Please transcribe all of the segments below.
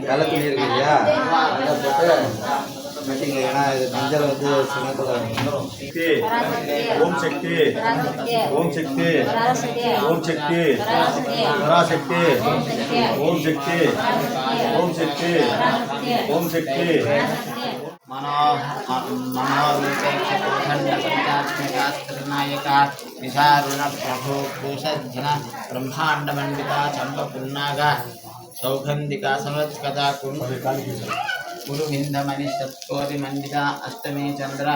நல்ல துணி இருக்கு இல்லையா அதை போட்டு மெட்டிங்க. ஏன்னா இது மஞ்சள் வந்து சின்னத்தில் ஓம் சக்தி ஓம் சக்தி ஓம் சக்தி பராசக்தி ஓம் சக்தி ஓம் சக்தி ஓம் சக்தி मनोरूपेक्षकोखण्डपञ्चात्मिकास्त्रनायका विशारुण प्रभो भूषध्न ब्रह्माण्डमण्डिता चम्पपुन्नागा सौगन्धिका समत्कदा कुरुविन्दमणिशत्कोटिमण्डिता अष्टमी चन्द्र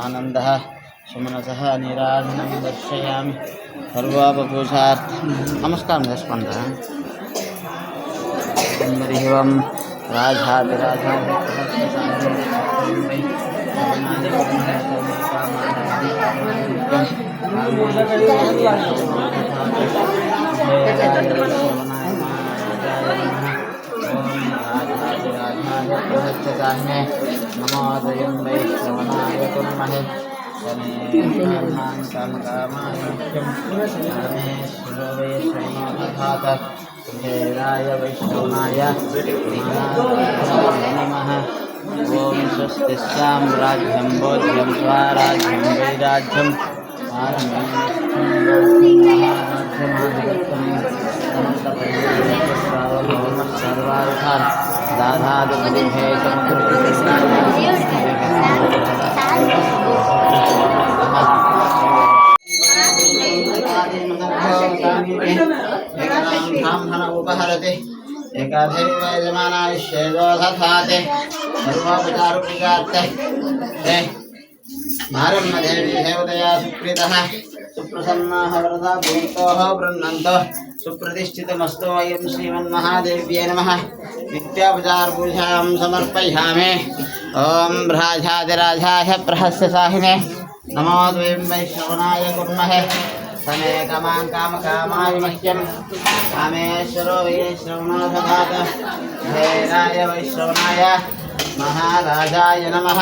आनंदः सुमनसः निराधनं दर्शयामि सर्वापभूषार्थ नमस्कार दस्पन्दः एवं राजाधिराजा नमोदयं वैष्णवनाय कुर्महे वैष्णवनाय वैष्णवनाय नमः। ओम स्वस्ति साम्राज्यं बोध्यं स्वराज्यं वैराज्यं सर्वार्थान् दाधादुभे उपहरते एकाधैव यजमानायुष्येदोधाते सर्वोपचारुणिकार्थे भारन्मदेवी देवतया सुप्रीतः सुप्रसन्नाः वरदा भूतोः गृह्णन्तो सुप्रतिष्ठितमस्तु वयं श्रीमन्महादेव्यै नमः। नित्योपचारपूजां समर्पयामि। ॐ राजाधिराजाय प्रहस्यसाहिने नमो द्वयं वैष्णवनाय कुर्महे समे कामां कामकामाय मह्यं कामेश्वरो वैश्रवणो ददातु। हेराय वैश्रवणाय महाराजाय नमः।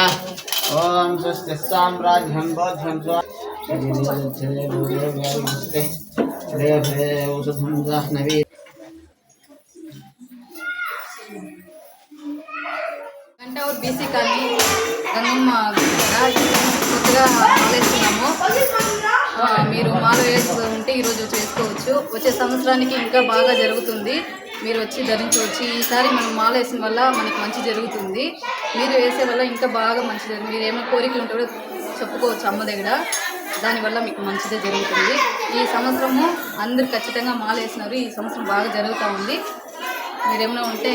ఓం స్వస్తి సామ్రాజ్యం బోధ్యం స్వస్తే ఔషధం జాహ్నవీ గంటౌర్ బీసీ కాలనీ గంగమ్మ కొత్తగా మాలేస్తున్నాము. మీరు మాల వేసుకుంటే ఈరోజు చేసుకోవచ్చు. వచ్చే సంవత్సరానికి ఇంకా బాగా జరుగుతుంది. మీరు వచ్చి ధరించవచ్చు. ఈసారి మనం మాల వేసిన వల్ల మనకి మంచి జరుగుతుంది. మీరు వేసే వల్ల ఇంకా బాగా మంచి జరుగుతుంది. మీరు ఏమైనా కోరికలు ఉంటే కూడా చెప్పుకోవచ్చు అమ్మ దగ్గర. దానివల్ల మీకు మంచిదే జరుగుతుంది. ఈ సంవత్సరము అందరు ఖచ్చితంగా మాల వేసినారు. ఈ సంవత్సరం బాగా జరుగుతూ ఉంది. మీరేమైనా ఉంటే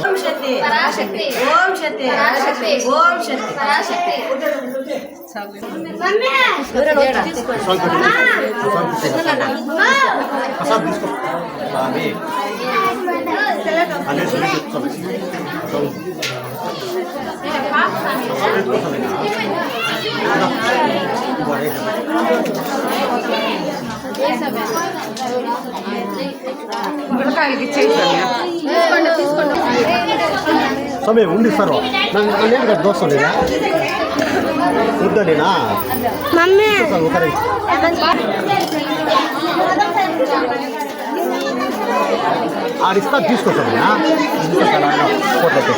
ఓం శక్తి పరాశక్తి ఓం శక్తి పరాశక్తి ఓం శక్తి పరాశక్తి స్వామి అనేసి చెప్తాను స్వామి ఉండి సార్ నేను దోశ లేదా వద్దనేనా ఒకరి ఆడిస్తా తీసుకొస్తాను కోట్లకి